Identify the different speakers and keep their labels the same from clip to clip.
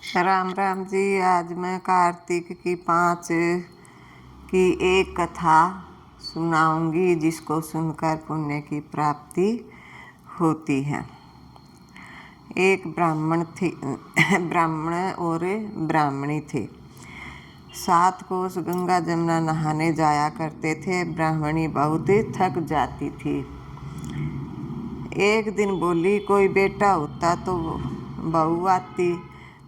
Speaker 1: राम राम जी। आज मैं कार्तिक की 5 की एक कथा सुनाऊंगी जिसको सुनकर पुण्य की प्राप्ति होती है। एक ब्राह्मण थी ब्राह्मण और ब्राह्मणी थे। 7 कोस गंगा जमुना नहाने जाया करते थे। ब्राह्मणी बहुत थक जाती थी। एक दिन बोली, कोई बेटा होता तो बहू आती,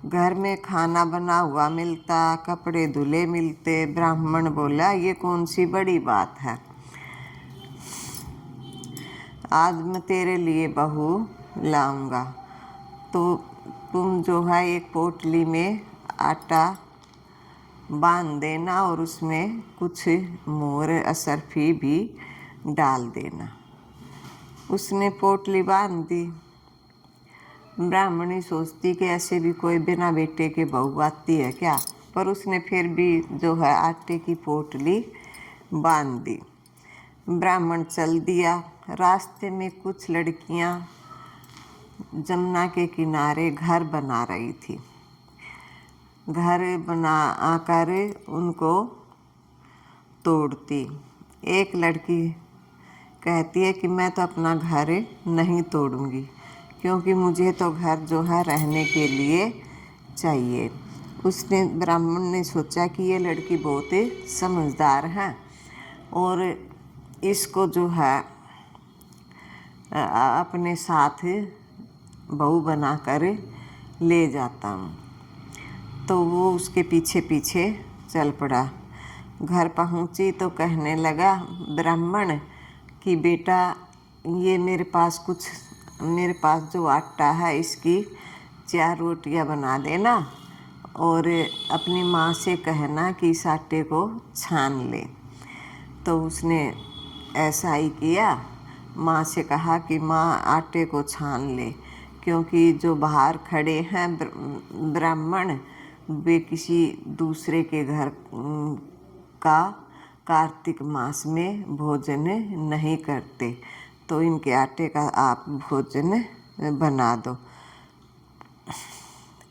Speaker 1: घर में खाना बना हुआ मिलता, कपड़े धुले मिलते। ब्राह्मण बोला, ये कौन सी बड़ी बात है, आज मैं तेरे लिए बहू लाऊंगा। तो तुम जो है एक पोटली में आटा बांध देना और उसमें कुछ मोर असरफी भी डाल देना। उसने पोटली बांध दी। ब्राह्मणी सोचती कि ऐसे भी कोई बिना बेटे के बहू आती है क्या, पर उसने फिर भी जो है आटे की पोटली बांध दी। ब्राह्मण चल दिया। रास्ते में कुछ लड़कियां जमुना के किनारे घर बना रही थी। घर बना आकर उनको तोड़ती। एक लड़की कहती है कि मैं तो अपना घर नहीं तोड़ूंगी, क्योंकि मुझे तो घर जो है रहने के लिए चाहिए। उसने ब्राह्मण ने सोचा कि ये लड़की बहुत ही समझदार है और इसको जो है अपने साथ बहू बनाकर ले जाता हूँ। तो वो उसके पीछे पीछे चल पड़ा। घर पहुँची तो कहने लगा ब्राह्मण कि बेटा, ये मेरे पास जो आटा है इसकी 4 रोटियां बना देना और अपनी माँ से कहना कि इस आटे को छान ले। तो उसने ऐसा ही किया। माँ से कहा कि माँ आटे को छान ले, क्योंकि जो बाहर खड़े हैं ब्राह्मण, वे किसी दूसरे के घर का कार्तिक मास में भोजन नहीं करते, तो इनके आटे का आप भोजन बना दो।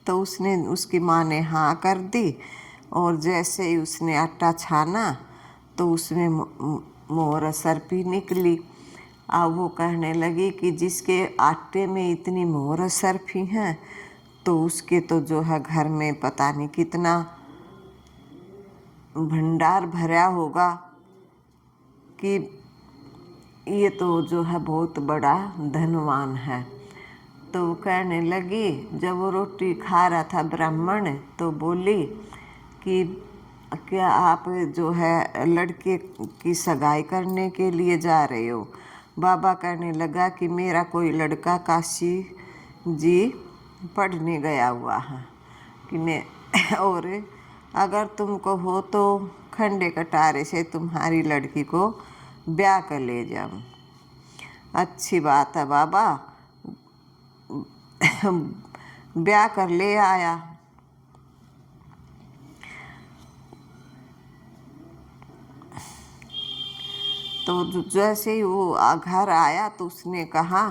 Speaker 1: तो उसकी माँ ने हाँ कर दी और जैसे ही उसने आटा छाना तो उसमें मोर असरफी निकली। अब वो कहने लगी कि जिसके आटे में इतनी मोर असरफी हैं तो उसके तो जो है घर में पता नहीं कितना भंडार भरा होगा, कि ये तो जो है बहुत बड़ा धनवान है। तो वो कहने लगी, जब वो रोटी खा रहा था ब्राह्मण, तो बोली कि क्या आप जो है लड़के की सगाई करने के लिए जा रहे हो। बाबा कहने लगा कि मेरा कोई लड़का काशी जी पढ़ने गया हुआ है कि मैं और अगर तुमको हो तो खंडे कटारे से तुम्हारी लड़की को ब्याह कर ले जाऊं। अच्छी बात है बाबा, ब्याह कर ले आया। तो जैसे ही वो घर आया तो उसने कहा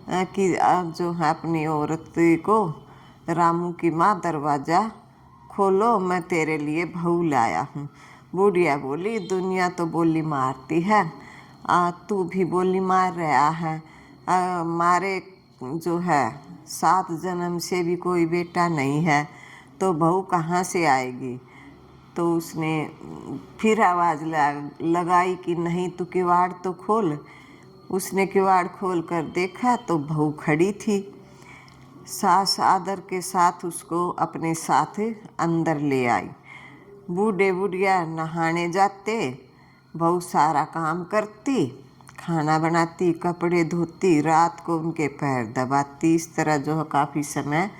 Speaker 1: कि अब जो है अपनी औरत को, रामू की माँ दरवाज़ा खोलो, मैं तेरे लिए बहू लाया हूँ। बुढ़िया बोली, दुनिया तो बोली मारती है, तू भी बोली मार रहा है। मारे जो है 7 जन्म से भी कोई बेटा नहीं है, तो बहू कहाँ से आएगी। तो उसने फिर आवाज़ लगाई कि नहीं तू किवाड़ तो खोल। उसने किवाड़ खोल कर देखा तो बहू खड़ी थी। सास आदर के साथ उसको अपने साथ अंदर ले आई। बूढ़े बुढ़िया नहाने जाते, बहू सारा काम करती, खाना बनाती, कपड़े धोती, रात को उनके पैर दबाती। इस तरह जो है काफ़ी समय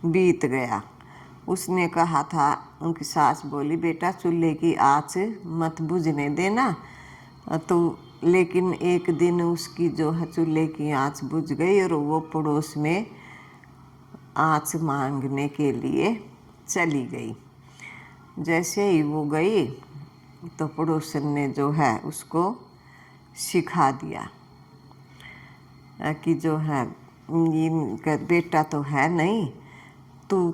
Speaker 1: बीत गया। उसने कहा था, उनकी सास बोली, बेटा चूल्हे की आँच मत बुझने देना। तो लेकिन एक दिन उसकी जो है चूल्हे की आँच बुझ गई और वो पड़ोस में आँच मांगने के लिए चली गई। जैसे ही वो गई तो पड़ोसन ने जो है उसको सिखा दिया कि जो है इनका बेटा तो है नहीं, तू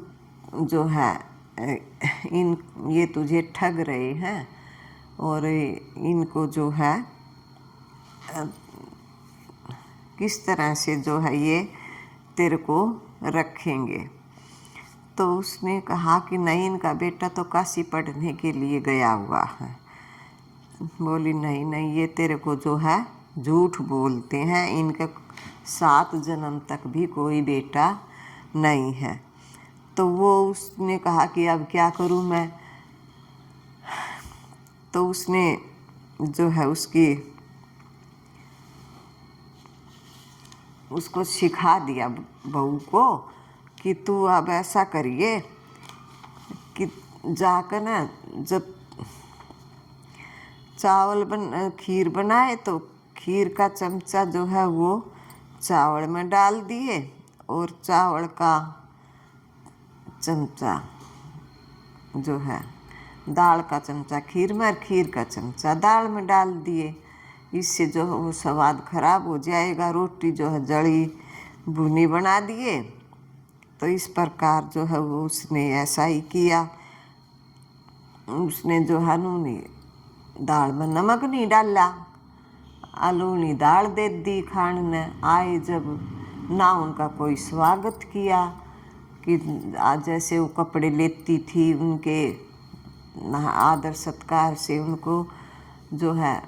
Speaker 1: जो है इन ये तुझे ठग रहे हैं और इनको जो है किस तरह से जो है ये तेरे को रखेंगे। तो उसने कहा कि नहीं, इनका बेटा तो काशी पढ़ने के लिए गया हुआ है। बोली नहीं नहीं, ये तेरे को जो है झूठ बोलते हैं, इनका 7 जन्म तक भी कोई बेटा नहीं है। तो वो उसने कहा कि अब क्या करूं मैं। तो उसने जो है उसको सिखा दिया बहू को कि तू अब ऐसा करिए कि जाकर ना जब खीर बनाए तो खीर का चमचा जो है वो चावल में डाल दिए और चावल का चमचा जो है दाल का चमचा खीर में और खीर का चमचा दाल में डाल दिए। इससे जो है वो स्वाद खराब हो जाएगा। रोटी जो है जड़ी भुनी बना दिए। तो इस प्रकार जो है वो उसने ऐसा ही किया। उसने जो है नूनी दाल में नमक नहीं डाला, आलूनी दाल दे दी खाने ने। आए जब ना उनका कोई स्वागत किया कि जैसे वो कपड़े लेती थी उनके आदर सत्कार से उनको जो है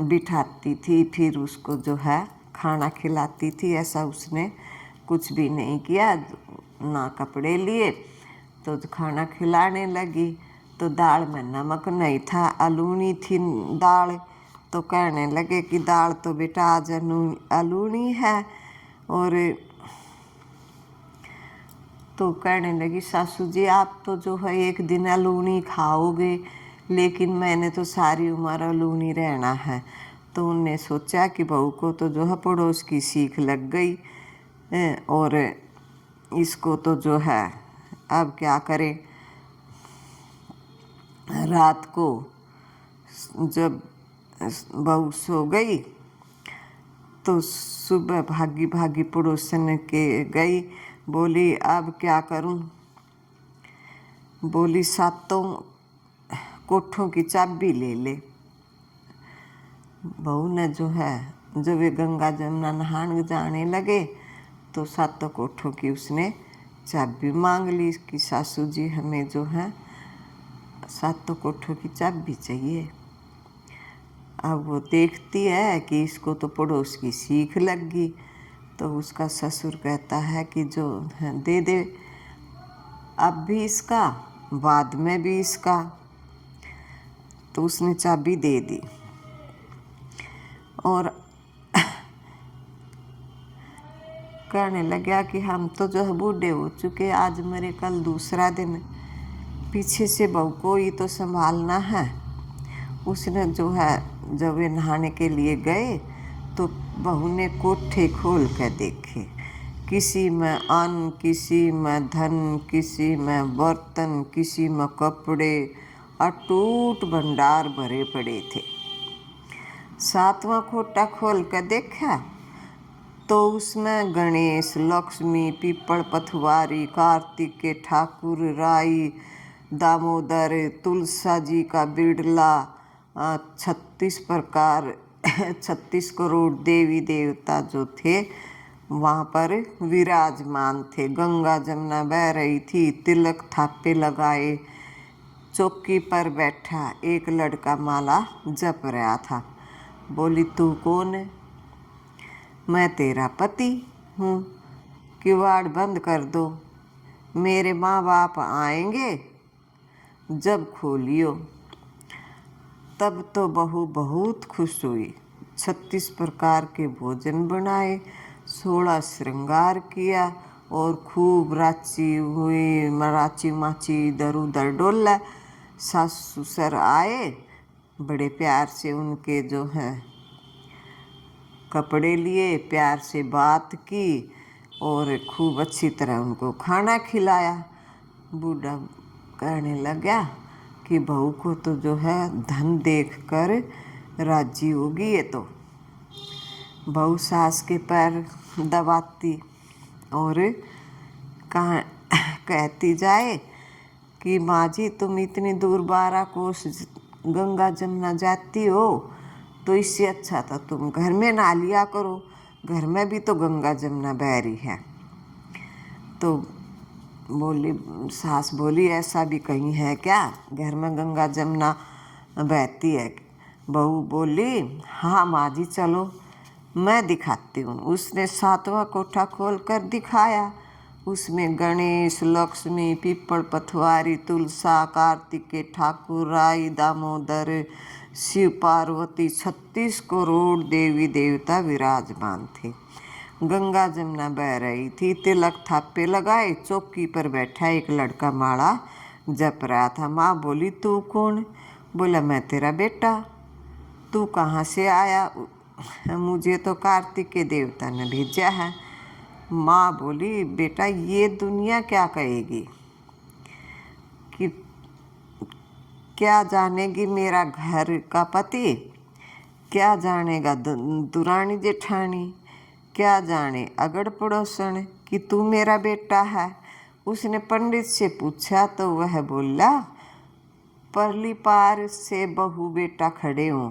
Speaker 1: बिठाती थी, फिर उसको जो है खाना खिलाती थी, ऐसा उसने कुछ भी नहीं किया। ना कपड़े लिए तो खाना खिलाने लगी। तो दाल में नमक नहीं था, आलूनी थी दाल। तो कहने लगे कि दाल तो बेटा आज आलूनी है। और तो कहने लगी सासू जी आप तो जो है एक दिन आलूनी खाओगे, लेकिन मैंने तो सारी उम्र आलूनी रहना है। तो उनने सोचा कि बहू को तो जो है पड़ोस की सीख लग गई और इसको तो जो है अब क्या करें। रात को जब बहू सो गई तो सुबह भागी भागी पड़ोसन के गई। बोली अब क्या करूं। बोली 7 कोठों की चाबी ले ले। बहू ने जो है जब वे गंगा जमुना नहाने जाने लगे तो 7 कोठों की उसने चाबी मांग ली कि सासू जी हमें जो है 7 कोठों की चाबी चाहिए। अब वो देखती है कि इसको तो पड़ोस की सीख लग गई। तो उसका ससुर कहता है कि जो है दे दे, अब भी इसका बाद में भी इसका। तो उसने चाबी दे दी और कहने लगा कि हम तो जो है बूढ़े हो चुके, आज मेरे कल दूसरा दिन, पीछे से बहू को ही तो संभालना है। उसने जो है जब वे नहाने के लिए गए तो बहू ने कोठे खोल कर देखे। किसी में अन्न, किसी में धन, किसी में बर्तन, किसी में कपड़े, अटूट भंडार भरे पड़े थे। 7वां खोटा खोल कर देखा तो उसमें गणेश, लक्ष्मी, पीपल पथवारी, कार्तिक के ठाकुर, राई, दामोदर, तुलसा जी का बिरला, 36 प्रकार 36 करोड़ देवी देवता जो थे वहाँ पर विराजमान थे। गंगा जमुना बह रही थी, तिलक थापे लगाए, चौकी पर बैठा एक लड़का माला जप रहा था। बोली तू कौन है। मैं तेरा पति हूँ, किवाड़ बंद कर दो, मेरे माँ बाप आएंगे जब खोलियो। तब तो बहू बहुत खुश हुई। 36 प्रकार के भोजन बनाए, 16 श्रृंगार किया और खूब राची हुई, मराची माची इधर उधर डोला। सास ससुर आए, बड़े प्यार से उनके जो हैं कपड़े लिए, प्यार से बात की और खूब अच्छी तरह उनको खाना खिलाया। बूढ़ा कहने लगा कि बहू को तो जो है धन देखकर राजी होगी। ये तो बहू सास के पैर दबाती और कहती जाए कि माँ जी तुम इतनी दूर 12 कोस गंगा जमुना जाती हो, तो इससे अच्छा था तुम घर में नहा लिया करो, घर में भी तो गंगा जमुना बह रही है। तो बोली सास बोली ऐसा भी कहीं है क्या, घर में गंगा जमुना बहती है? बहू बोली हाँ माँ जी चलो मैं दिखाती हूँ। उसने 7वां कोठा खोल कर दिखाया। उसमें गणेश, लक्ष्मी, पीपल पथवारी, तुलसा, कार्तिकेय ठाकुर, राई, दामोदर, शिव पार्वती, 36 करोड़ देवी देवता विराजमान थे। गंगा जमुना बह रही थी। तिलक थापे लगाए, चौकी पर बैठा एक लड़का माला जप रहा था। माँ बोली तू कौन? बोला मैं तेरा बेटा। तू कहाँ से आया? मुझे तो कार्तिकेय देवता ने भेजा है। माँ बोली बेटा ये दुनिया क्या कहेगी कि क्या जानेगी मेरा घर का पति, क्या जानेगा दुरानी जेठानी, क्या जाने अगड़ पड़ोसन कि तू मेरा बेटा है। उसने पंडित से पूछा तो वह बोला परली पार से बहू बेटा खड़े हों।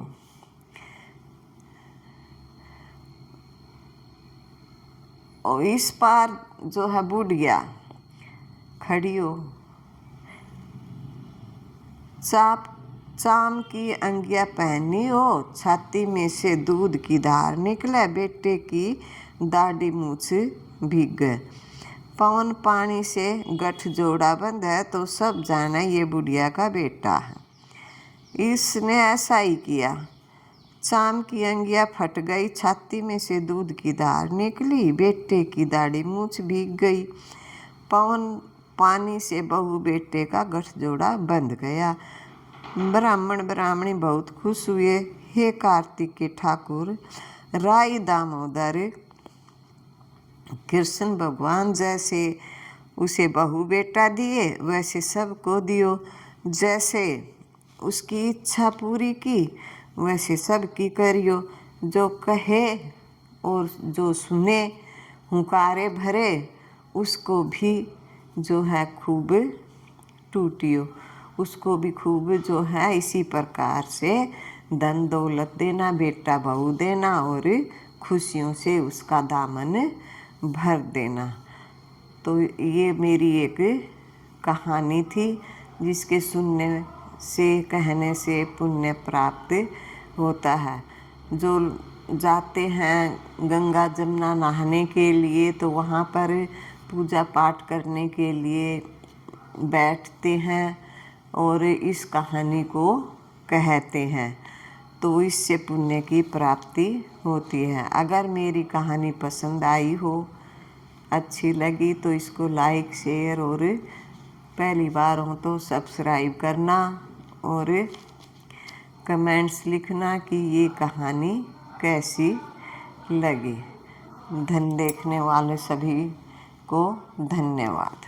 Speaker 1: और इस पार जो है बुढ़िया खड़ी हो। चाम की अंगिया पहनी हो, छाती में से दूध की धार निकले, बेटे की दाढ़ी मूछ भीग गए। पवन पानी से गठ जोड़ा बंद है तो सब जाना ये बुढ़िया का बेटा है। इसने ऐसा ही किया। चाम की अंगिया फट गई, छाती में से दूध की धार निकली, बेटे की दाढ़ी मूछ भीग गई। पवन पानी से बहू बेटे का गठजोड़ा बंध गया। ब्राह्मण ब्राह्मणी बहुत खुश हुए। हे कार्तिकेय ठाकुर, राई दामोदर, कृष्ण भगवान जैसे उसे बहू बेटा दिए वैसे सबको दियो। जैसे उसकी इच्छा पूरी की वैसे सबकी करियो। जो कहे और जो सुने हुंकारे भरे उसको भी जो है खूब टूटियो। उसको भी खूब जो है इसी प्रकार से धन दौलत देना, बेटा बहू देना और खुशियों से उसका दामन भर देना। तो ये मेरी एक कहानी थी जिसके सुनने से कहने से पुण्य प्राप्त होता है। जो जाते हैं गंगा जमुना नहाने के लिए तो वहाँ पर पूजा पाठ करने के लिए बैठते हैं और इस कहानी को कहते हैं तो इससे पुण्य की प्राप्ति होती है। अगर मेरी कहानी पसंद आई हो, अच्छी लगी तो इसको लाइक शेयर और पहली बार हो तो सब्सक्राइब करना और कमेंट्स लिखना कि ये कहानी कैसी लगी। देखने वाले सभी को धन्यवाद।